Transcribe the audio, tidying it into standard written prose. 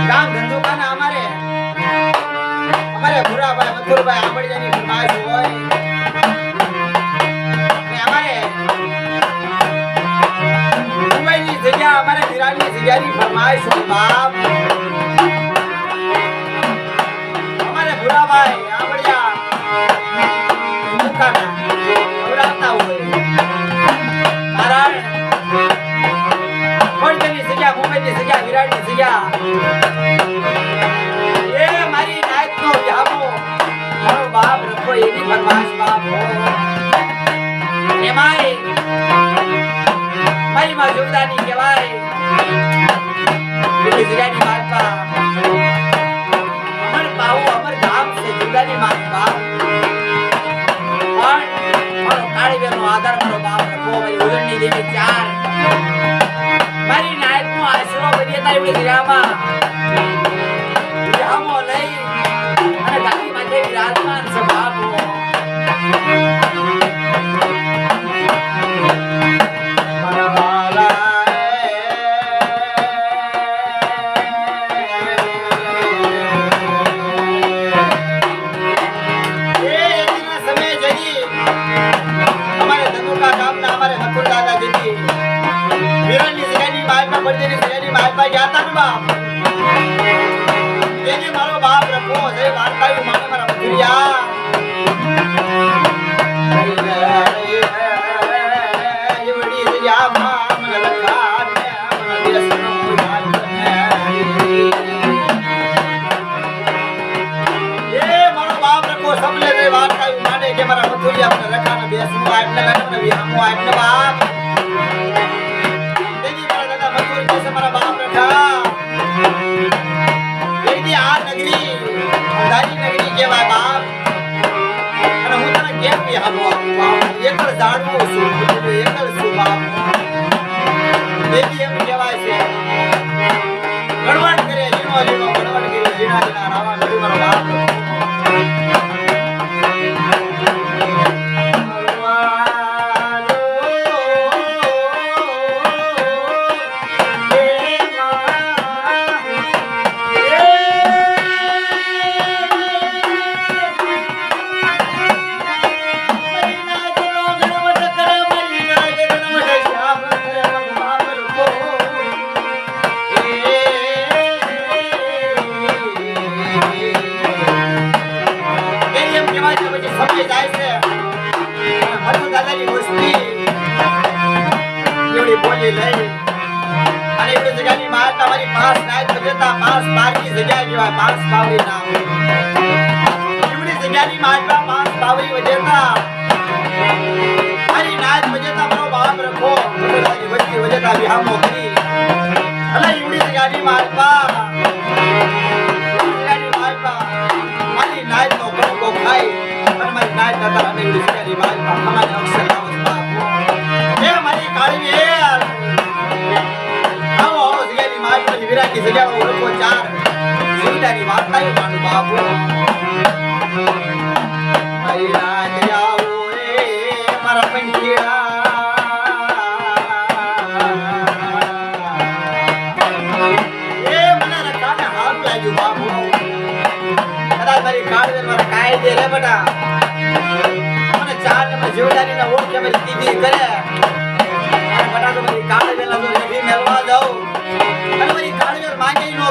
કામ ધંધો કાના અમારે ભુરાભાઈ મથુરભાઈ આંબળિયાની ફરમાઈશ હોય ને અમારે મુંબઈની જગ્યા અમારે વિરાટની જગ્યાની ફરમાઈશ હોય બાપ અમારે ભુરાભાઈ આંબળિયા દુકાના આવરાતા હોય કારણ કોણની જગ્યા મુંબઈની જગ્યા વિરાટની જગ્યા બાપ રખો એની ફરમાશ બાપ એમાય મારી માં જોગદાની કહેવાય એ જગ્યાની માલપા અમર પાવો અમર ગામ છે જોગદાની માલપા પણ મારો કાળીબેનો આધાર મારો બાપ રખો મારી ઉજળની દેવી ચાર મારી નાયકનો આશરો બની હતા એવડી જગ્યામાં વિહામો લઈ અને ગાડી માટે વિરાજમાન છે બાપો મારો બાપ રખો છે વાર્તાયું માને મારા મધુરિયા એવડી દરિયા માં મને લખા મને દેશનો એ મારો બાપ રખો સબલે રે વાર્તાયું માને કે મારા મધુરિયા મને લખા ને બેસનું આટલે મને વિહામો આટલે બાપ તેની મારા દાદા મધુર કે મારા બાપ રખા આ નગરી અંધારી નગરી કહેવાય બાપ અને હું તને કેમ વિહામો એકલ જાણવું છું એકલ છું બાપ દેવી એમ કહેવાય છે ગણવટ કરે જીણો જીણો ગણવટ કરે જીણા જીણા રાવા નડી મારો બાપ બોલી લઈ અને એવી જગ્યાની માર તમારી પાસ નાઈટ બજેતા પાસ બારની જગ્યા કહેવાય પાસ બાવરી નામ એવી જગ્યાની માર પાસ બાવરી વજેતા મારી નાઈટ બજેતા મારો બાપ રખો બધાની વચ્ચે વજેતા વિહામો કરી અને એવી જગ્યાની માર મારી નાઈટ નો ગોગો ખાઈ અને મારી નાઈટ દાદા અને એવી જગ્યાની માર અમારે અક્ષર લાવો બાપ એ મારી કાળી વિરાટની જગ્યામાં ઓળખો ચાર સુવિધાની વાર્તાઓ માનું બાપુ મારી રાત આવો રે મારા પંખીડા એ મને રકાને હાથ લાગ્યું બાપુ કદાચ મારી કાળવેલ મારા કાય દે રે બટા મને ચાર નંબર જીવડાની ઓળખે મારી દીદી કરે અને બટા તો મારી કાળવેલ જો નથી મેળવા જાઉં અને મારી કાળવેલ માંગી નો